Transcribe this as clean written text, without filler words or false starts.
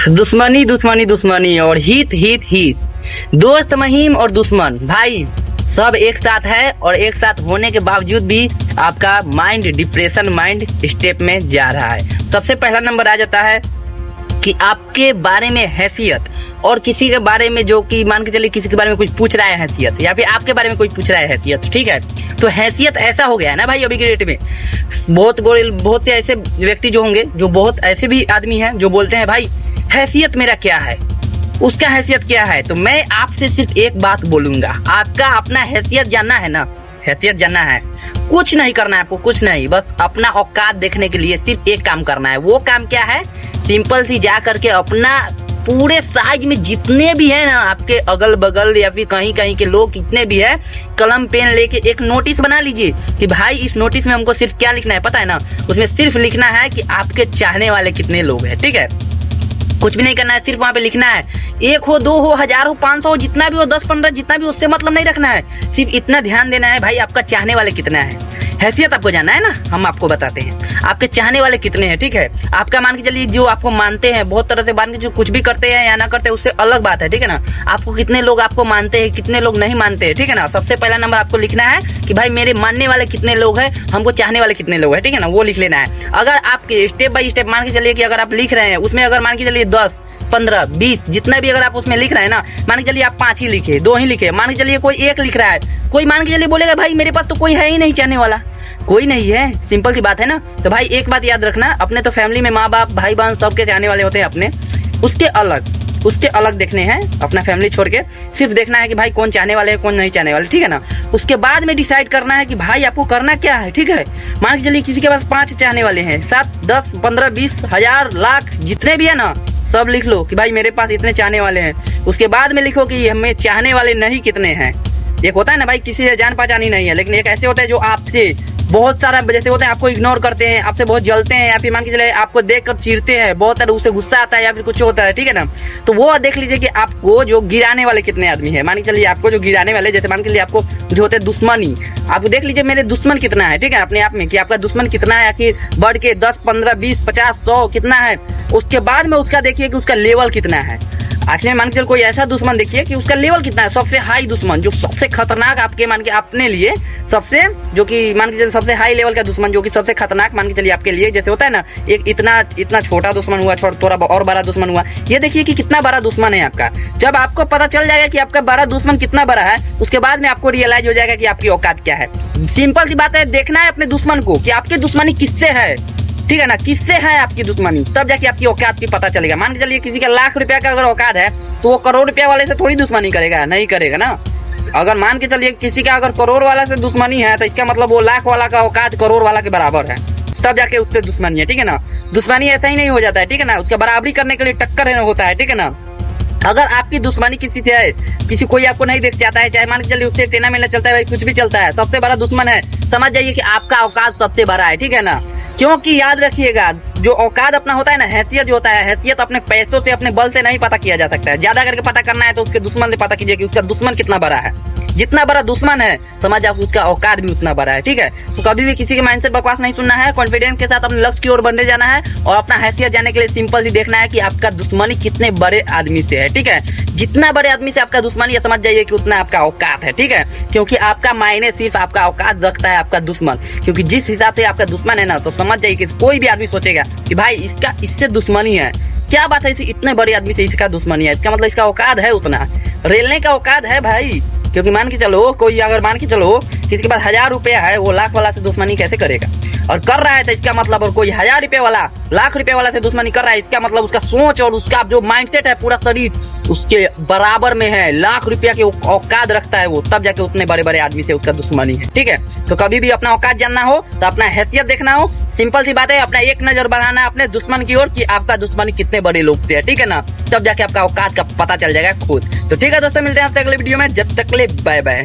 दुश्मनी दुश्मनी दुश्मनी और हित हित हित, दोस्त महीम और दुश्मन भाई सब एक साथ है। और एक साथ होने के बावजूद भी आपका माइंड डिप्रेशन माइंड स्टेप में जा रहा है। सबसे पहला नंबर आ जाता है कि आपके बारे में हैसियत, और किसी के बारे में जो कि मान के चलिए किसी के बारे में कुछ पूछ रहा है हैसियत, या फिर आपके बारे में कुछ पूछ रहा है हैसियत, ठीक है। तो हैसियत ऐसा हो गया है ना भाई अभी के डेट में, बहुत से ऐसे व्यक्ति जो होंगे, जो बहुत ऐसे भी आदमी हैं जो बोलते हैं भाई हैसियत मेरा क्या है, उसका हैसियत क्या है। तो मैं आपसे सिर्फ एक बात बोलूंगा, आपका अपना हैसियत जानना है ना, हैसियत जानना है, कुछ नहीं करना है आपको, कुछ नहीं, बस अपना औकात देखने के लिए सिर्फ एक काम करना है। वो काम क्या है, सिंपल सी जा करके अपना पूरे साइज में जितने भी है ना आपके अगल बगल या फिर कहीं कहीं के लोग कितने भी है, कलम पेन लेके एक नोटिस बना लीजिए कि भाई इस नोटिस में हमको सिर्फ क्या लिखना है पता है ना, उसमें सिर्फ लिखना है कि आपके चाहने वाले कितने लोग हैं, ठीक है। कुछ भी नहीं करना है, सिर्फ वहां पे लिखना है, 1 हो 2 हो 1000 हो 500 हो जितना भी हो 10-15 जितना भी, उससे मतलब नहीं रखना है। सिर्फ इतना ध्यान देना है भाई आपका चाहने वाले कितना है। हैसियत आपको जानना है ना, हम आपको बताते हैं आपके चाहने वाले कितने हैं, ठीक है। आपका मान के चलिए जो आपको मानते हैं बहुत तरह से, मान के जो कुछ भी करते हैं या ना करते हैं उससे अलग बात है, ठीक है ना। आपको कितने लोग आपको मानते हैं, कितने लोग नहीं मानते हैं, ठीक है ना। सबसे पहला नंबर आपको लिखना है कि भाई मेरे मानने वाले कितने लोग हैं, हमको चाहने वाले कितने लोग हैं, ठीक है ना, वो लिख लेना है। अगर आपके स्टेप बाय स्टेप मान के चलिए कि अगर आप लिख रहे हैं उसमें, अगर मान के चलिए 10 15 20 जितना भी अगर आप उसमें लिख रहे हैं ना, मान के चलिए आप 5 ही लिखे, 2 ही लिखे, मान के चलिए कोई 1 लिख रहा है, कोई मान के चलिए बोलेगा भाई मेरे पास तो कोई है ही नहीं चाहने वाला, कोई नहीं है, सिंपल सी बात है ना। तो भाई एक बात याद रखना, अपने तो फैमिली में माँ बाप भाई बहन सबके चाहने वाले होते हैं अपने, उसके अलग देखने हैं, अपना फैमिली छोड़ के सिर्फ देखना है कि भाई कौन चाहने वाले है कौन नहीं चाहने वाले, ठीक है ना। उसके बाद में डिसाइड करना है कि भाई आपको करना क्या है, ठीक है। मान के चलिए किसी के पास 5 चाहने वाले हैं, 7 10 15 20 1000 लाख जितने भी है ना, सब लिख लो कि भाई मेरे पास इतने चाहने वाले हैं। उसके बाद में लिखो कि हमें चाहने वाले नहीं कितने हैं। एक होता है ना भाई किसी से जान पहचान ही नहीं है, लेकिन एक ऐसे होते हैं जो आपसे बहुत सारा, जैसे होते हैं आपको इग्नोर करते हैं, आपसे बहुत जलते हैं, या फिर मान के चले आपको देख कर चीरते हैं, बहुत सारा उससे गुस्सा आता है या फिर कुछ होता है, ठीक है ना। तो वो देख लीजिए कि आपको जो गिराने वाले कितने आदमी है। मान के चलिए आपको जो गिराने वाले, जैसे मान के लिए आपको जो होते हैं दुश्मनी, आप देख लीजिए मेरे दुश्मन कितना है, ठीक है, अपने आप में कि आपका दुश्मन कितना है, आखिर बढ़ के 10 15 20 50 100 कितना है। उसके बाद में उसका देखिए कि उसका लेवल कितना है। आखिर में मान के चलो कोई ऐसा दुश्मन देखिए कि उसका लेवल कितना है, सबसे हाई दुश्मन, जो सबसे खतरनाक आपके मान के अपने लिए सबसे, जो कि मान के चलिए सबसे हाई लेवल का दुश्मन, जो कि सबसे खतरनाक मान के चलिए आपके लिए, जैसे होता है ना एक इतना छोटा दुश्मन हुआ, थोड़ा और बड़ा दुश्मन हुआ। ये देखिए कि कितना बड़ा दुश्मन है आपका। जब आपको पता चल जाएगा कि आपका बड़ा दुश्मन कितना बड़ा है, उसके बाद में आपको रियलाइज हो जाएगा कि आपकी औकात क्या है। सिंपल सी बात है, देखना है अपने दुश्मन को कि आपकी दुश्मनी किससे है, ठीक है ना, किससे है आपकी दुश्मनी, तब जाके आपकी औकात की पता चलेगा। मान के चलिए किसी का लाख रुपया का अगर औकात है तो वो करोड़ रुपया वाले से थोड़ी दुश्मनी करेगा, नहीं करेगा ना। अगर मान के चलिए किसी का अगर करोड़ वाला से दुश्मनी है तो इसका मतलब वो लाख वाला का औकात करोड़ वाला के बराबर है, तब जाके उससे दुश्मनी है, ठीक है ना। दुश्मनी ऐसा ही नहीं हो जाता है, ठीक है ना, उसका बराबरी करने के लिए टक्कर होता है, ठीक है ना। अगर आपकी दुश्मनी किसी से है, किसी कोई आपको नहीं देख चाहता है, चाहे मान के चलिए उससे टेना मेला चलता है, कुछ भी चलता है, सबसे बड़ा दुश्मन है, समझ जाइए कि आपका औकात सबसे बड़ा है, ठीक है ना। क्योंकि याद रखिएगा जो औकात अपना होता है ना, हैसियत जो होता है, हैसियत अपने पैसों से अपने बल से नहीं पता किया जा सकता है। ज्यादा करके पता करना है तो उसके दुश्मन से पता कीजिए कि उसका दुश्मन कितना बड़ा है। जितना बड़ा दुश्मन है समझ आप उसका औकात भी उतना बड़ा है, ठीक है। तो कभी भी किसी के माइंडसेट बकवास नहीं सुनना है, कॉन्फिडेंस के साथ अपने लक्ष्य की ओर बढ़ने जाना है, और अपना हैसियत जानने के लिए सिंपल सी देखना है कि आपका दुश्मनी कितने बड़े आदमी से है, ठीक है। जितना बड़े आदमी से आपका दुश्मनी है समझ जाइए कि उतना आपका औकात है, ठीक है। क्योंकि आपका मायने सिर्फ आपका औकात रखता है, आपका दुश्मन। क्योंकि जिस हिसाब से आपका दुश्मन है ना, तो समझ जाइए कि कोई भी आदमी सोचेगा कि भाई इसका इससे दुश्मनी है, क्या बात है, इतने बड़े आदमी से इसका दुश्मनी है, इसका मतलब इसका औकात है, उतना रेलने का औकात है भाई। क्योंकि मान के चलो कोई अगर मान के चलो किसी के पास 1000 रुपया है, वो लाख वाला से दुश्मनी कैसे करेगा, और कर रहा है तो इसका मतलब, और कोई 1000 रुपये वाला लाख रुपये वाला से दुश्मनी कर रहा है, इसका मतलब उसका सोच और उसका जो माइंडसेट है, पूरा शरीर उसके बराबर में है, लाख रुपया के औकात रखता है वो, तब जाके उतने बड़े बड़े आदमी से उसका दुश्मनी है, ठीक है। तो कभी भी अपना औकात जानना हो तो अपना हैसियत देखना हो, सिंपल सी बात है, अपना एक नजर बढ़ाना है अपने दुश्मन की ओर कि आपका दुश्मनी कितने बड़े लोग से है, ठीक है ना, तब जाके आपका औकात का पता चल जाएगा खुद। तो ठीक है दोस्तों, मिलते हैं आपसे अगले वीडियो में, जब तक ले बाय बाय।